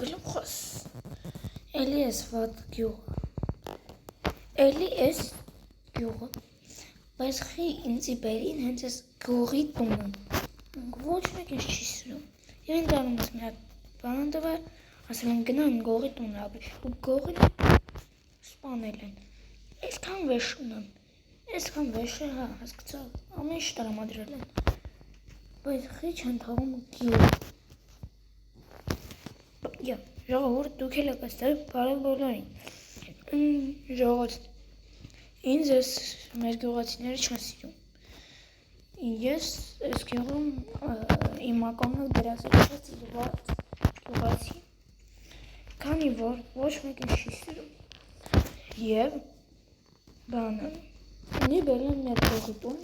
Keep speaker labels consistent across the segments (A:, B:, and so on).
A: գլուխս էլի էս վատ գյուղը էլի էս գյուղը բայց խի ինձի բերին հենց էս գողի տունը ոչ մեկ ինձ չի սիրում եւ ինձ դառնում ես մի հատ բան տվել ասել են գնա իմ գողի տունը ապրի ու գողին սպանել են այսքան վեշ ունեմ այսքան վեշը հա հասկացա ամեն ինչ տրամադրել են բայց խի չեն թողում գյուղ ժողովուրդ դուք էլ եք այստեղ բարև բոլորին ժողովուրդ ինձ ես մեր գյուղացիները չեն սիրում ես այս գյուղում իմ մականունը դրասել չէ սիրված գյուղացի քանի որ ոչ մեկ ինձ չի սիրում եւ բանը ինձ բերել են մեր գյուղի տուն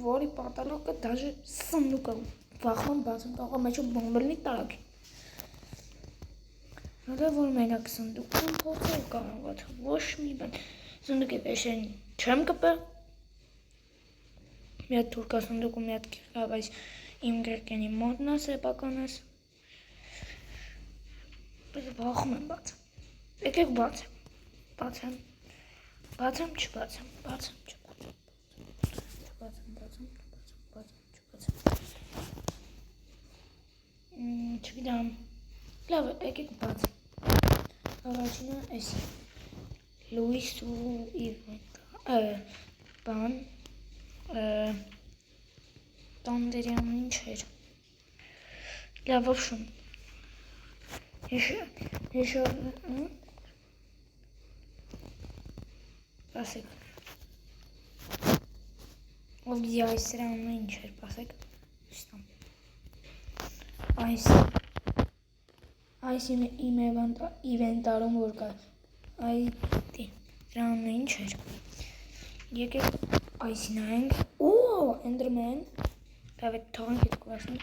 A: որի պատալոկը դաժե սնդուկ է վախում բացում տողը մեջը բոմբելնի տարակ Հələ որ մենակ սնդուկում փոխել կարողատ ոչ մի բան սնդուկի պեշեն չեմ կպել մի հատ թուրքա սնդուկում մի հատ կիրկա բայց իմ գրկենի մոտն է սեպականս բայց վախում եմ բացեմ եկեք բացեմ չբացեմ չգիտեմ լավ եկեք բացեմ Առաջինը էսի Լուիս ու բան Տանդերյանն ինչ էր լավ в общем еще ասեք ով գիտի այս սրանն ինչ էր ասեք Այս իմ իվենտարում որ կա այդի դրանն ինչ էր եկեք այս նայենք Enderman լավ է թողանք այդ կվասնի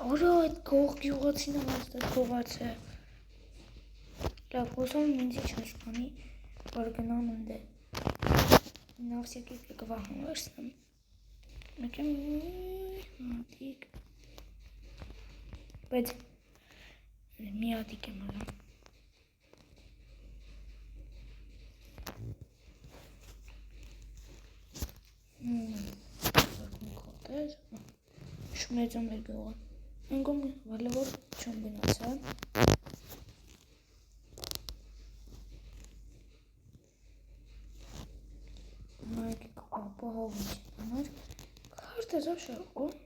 A: Արա այդ գող գյուղացին այստեղ գողաց է լավ հուսում ինձ ինչ սպանի որ գնամ ընդ на всякий կվահում վերցնեմ մեկը մատիկ բայց մի հատիկ եմ ալում շմեծ եմ էր գողը ընկում վալը որ չեմ գնացա նայք ապահովիչ համար քարտեզով շարքում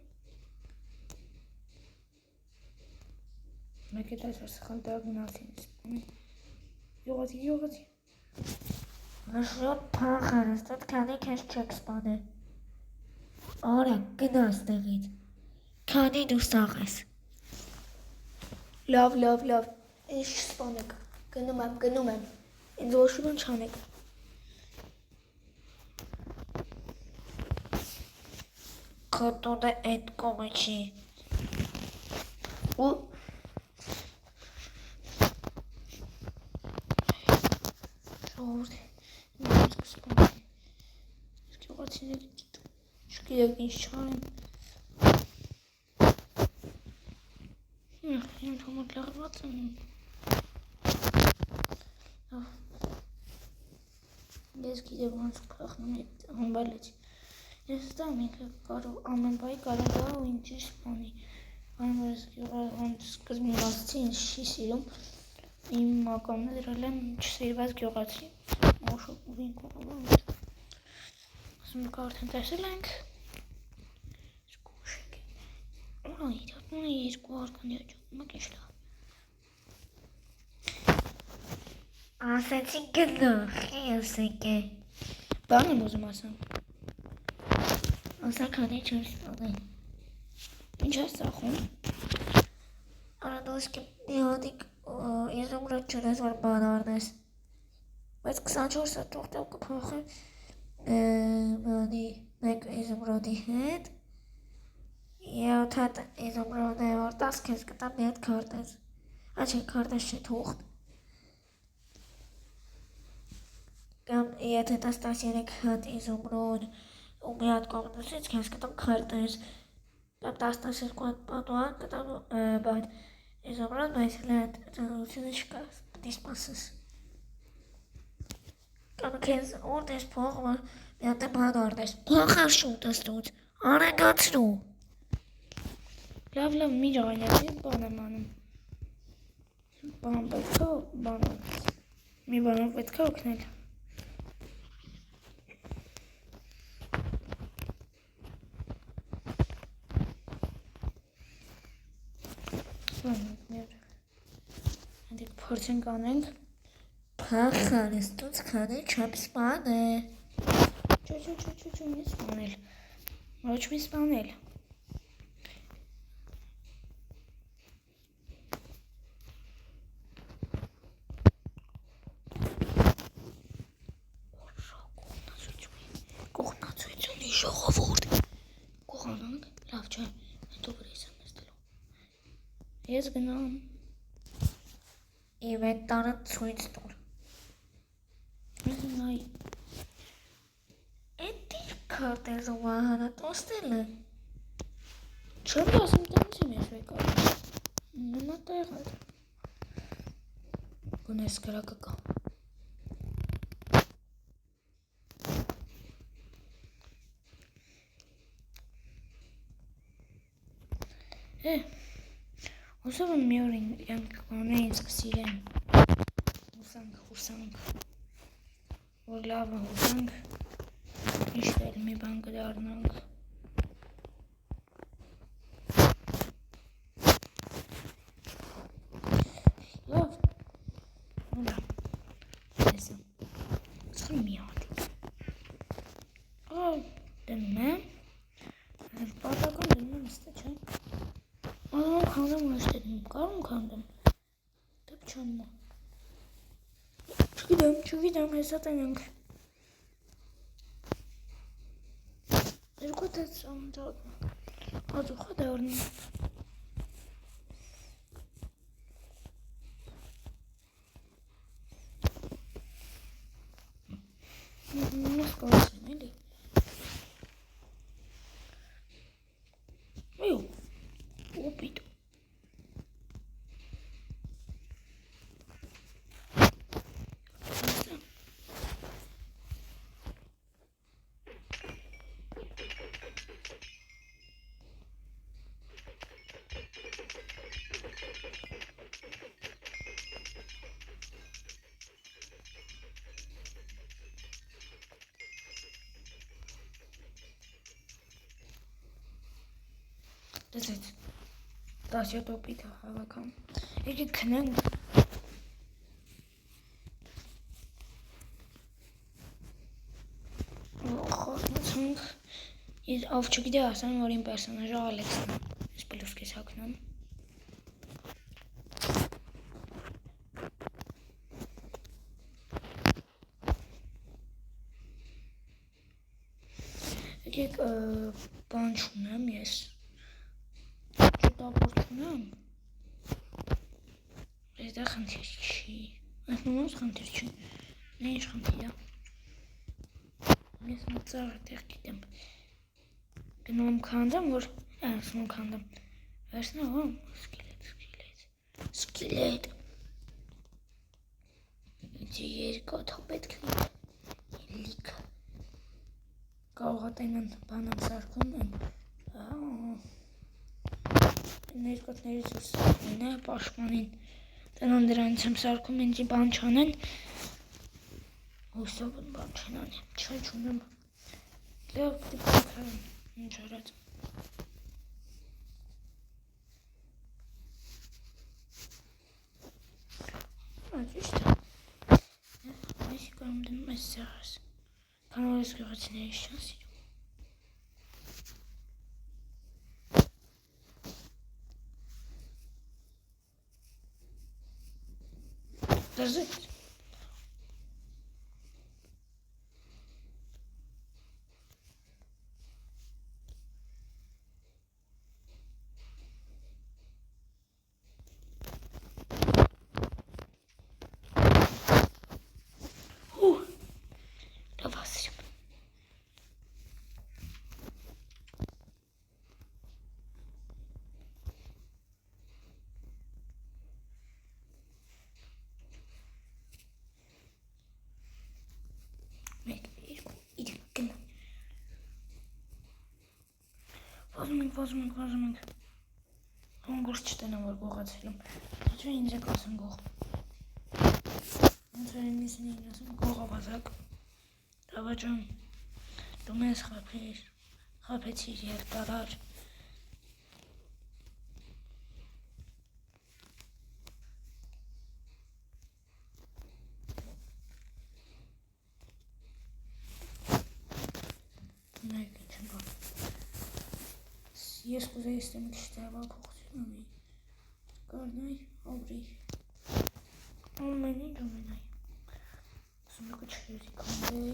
A: մեկ է դասար սխալ դագնացին սպանի յողացի Շատ փախար ես, դատ քանի քեզ չեք սպանել Արա, գնա ստեղից Քանի դու սաղ ես Լավ, ինչ սպանեք Գնում եմ Ինձ ոչ բան չանեք Կոտոնը այդ կողը չի Ու Ժողորդ Ինձ կսպանի Ես գյուղացիները գիտում Չգիտեք ինչ չարեմ Իմ համար լաղված եմ Ես գիտեմ ոնց կախնում եմ համբալեցի Ես ստամ ինքը կարող ամեն բայ կարող գա ու ինձ չի սպանի Այն որ ես ոնց սկզբին ասացի ինձ չի սիրում Իմ մականունը դրել եմ չսիրված գյուղացի Մոշոկ ուղին կողում Ասում կա արդեն տեսել ենք Սկուշեք Ուրա իրատուն է երկու արկանի աճում Մակ ինչ լավ Ասեցի գնա Խի ասեք է Բան եմ ուզում ասեմ Ասա քանի չեմ սպանել Ինչ ես ծախում Արա դոսկի մի հատիկ Իզումրոտ չունես որ բան արնես Բայց 24 հատ թողտել կփոխեմ Բանի մեկ իզումրոտի հետ 7 հատ իզումրոտ է որ 10 քեզ կտամ մի հատ քարտեզ Աչե քարտեզ չէ թողտ Կամ եթե 13 հատ իզումրոտ ու մի հատ կողնուսից քեզ կտամ քարտեզ 12 պատուհան կտալու բան եզոბრան, բայց լրատվությունը չկա, պետք է սպասես։ Կամ քեզ ուր դες փող, որ մի հատ բան արդես, փողը շուտ ստուց, արագացրու։ Լավ, մի ժողանյակի բան եմ անում։ Բան պետք է, մի բանով պետք է օգնել։ Հանդիք փորձենք անենք, փախան ստուց քանի չապ սպան է։ Չո, մի սպանել, ոչ մի սպանել։ Կողնացույցունի ժողովուրդ, կողանանք, լավ չէ, հետո վրես եմ նստելու։ Ես գնամ։ Իվ այդ տանը ցույց տուր։ Նայ։ Էդ իր քարտեզը վահանա տոստել է։ Չեմ ասում տնցին ես վեկար։ Ննա տեղ է։ Գունես գրակը կա։ Ոսով եմ մի օր իրանք կանե ինձ կսիրեն, հուսանք, որ լավը հուսանք, իշտել մի բան կդարնանք։ Լավ, նորա, եսը, սխր մի հատիկ։ Դնում եմ, պատական դնում եմ ստը չէ։ Ալում քանդեմ ու աշտենում, կարում քանդեմ, դեպ չանում է։ Չգիտեմ, հեսա տենենք։ Երկու տեց ածուխա դարնում։ Նոս կվասին, էլի։ Այո, օպիտ։ Դեսեց, 17 օպիտ հավաքամ, եկեք քնենք, խորնացանք, ով չգիտի ասան, որ իմ պերսոնաժը Ալեքսն է, ես պլուս կես հակնամ, եկեք բան չունեմ ես, Տապոր չունեմ, ես դա խնդիր չի, այս նոմոս խնդիր չի, նա ինչ խնդիր է, ես մծաղը տեղ գիտեմ, գնում կանդեմ, որ, ասում կանդեմ, վերցնեմ, սկիլետ, ինձի երկոտ հոպետ կլիք, լիք, կարող ատենան բանան սարկում են, ներկոտներից ուս ինը պաշմանին տնան դրանից եմ սարկում ինձի բան չանեն հուսով են բան չեն անի չայ չունեմ լավ դիպակ հարեմ ինչ արած ճիշտ այս կարում դնում ես սեղաս քան որ ես գեղեցիների շան սիրում Դրզեց լավ ասրեմ Վազում ենք։ Կոնկուրս չտնեմ, որ գողացել եմ։ Հաճո ինձ եք ասում գող։ Ոնց որ միսին էին ասում գողավազակ։ Դավաճան, դու մեզ խաբեցիր երկարար։ Նայք ինչ եմ բան։ Ես կուզեի ստեմ քիչ տեղափոխություն ունի։ Կարնայ, ապրի։ Ամեն ինչ ամենայ։ Սունակը չերի կանդեի։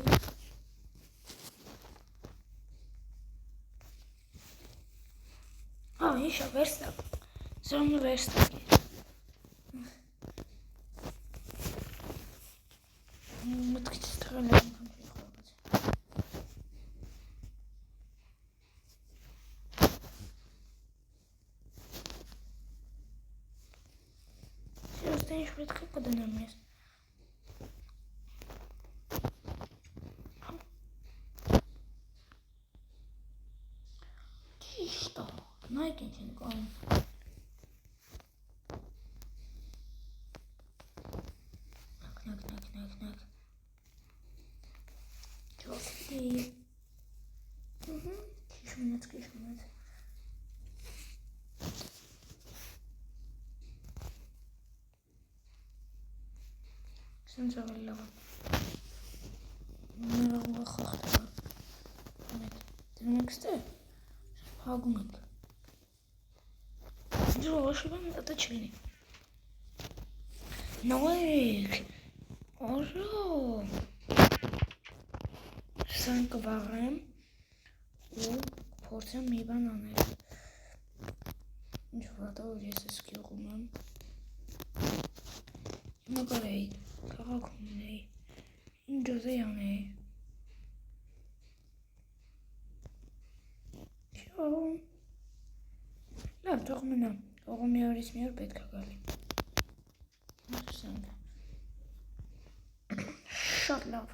A: Իշա, վերստակ։ Զրամը վերստակ է։ Մտքից թղել եմ անգամ չի խորված։ Սիրոստը ինչ պետք է կդնեմ ես։ Ճիշտ է, նայք ինչ են կանում։ Նակ։ Ճոստի։ Քիչ մնաց։ Սենց ավելի լավ է։ Նրա ուղը խախտ է։ Դրում ենք ստե, հագում ենք։ Ինչ ոշիվան դա չլինի։ Նոյք, օժո։ Սան կվաղեմ ու փորձեմ մի բան անել։ Ինչ վատա որ ես ես գյուղում եմ։ Հիմա կարեի, քաղաքում ունեի, ինչ ոզեի անեի։ Լավ, թող մնա, թողը մի օրից մի օր պետք է գալի։ Շատ լավ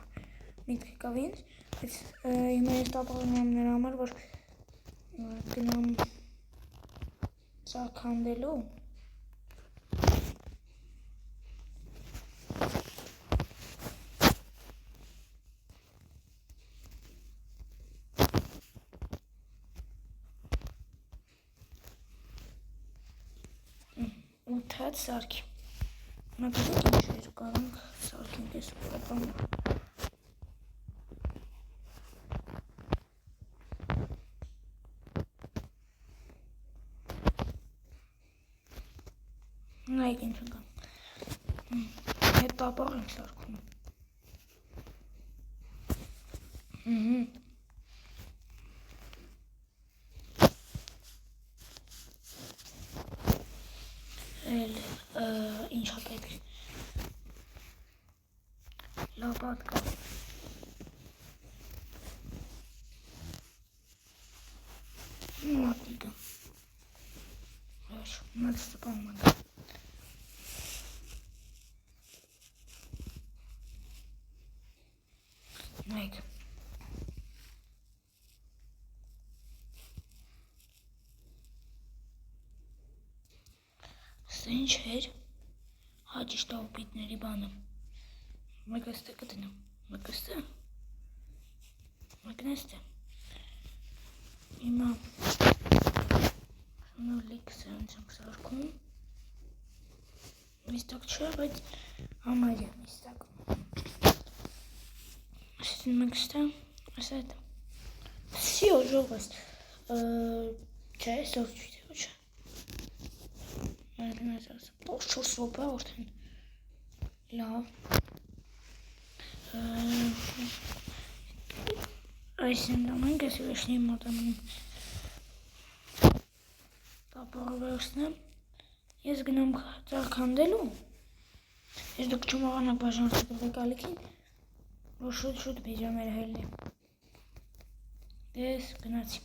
A: միտք եկավ ինձ, բայց հիմա ես տապալում եմ նրա համար, որ գնամ ծակ հանդելու։ Ութած սարքի։ Մատանք ինչ էր կարանք սարքինք ես պրապանը։ Նայք ինչ ընկան։ Հետ տապաղ եմ սարքում։ Ինչա պետք լապատկա մատիկը մած տպանում ենք նայք սա ինչ էր հաճիշտ ապիտների բանը մեկը ստե կտնեմ մեկը ստե մեկն էստե հիմա նոլիկ սրանց ենք սարքում միստակ չէ, բայց համարյա միստակ ասեցին մենք ստե ասա это всё, ժողովուրդ չէ, սով վիդեո չէ Տող 4 րոպե արդեն լավ այսինքն մենք ես վերջնի մոտենում տապողը վերցնեմ ես գնամ ծաղ հանդելու ես դուք չմաղանակ բաժանցի կրվեք ալիքին որ շուտ բիջաները հելնի ես գնացի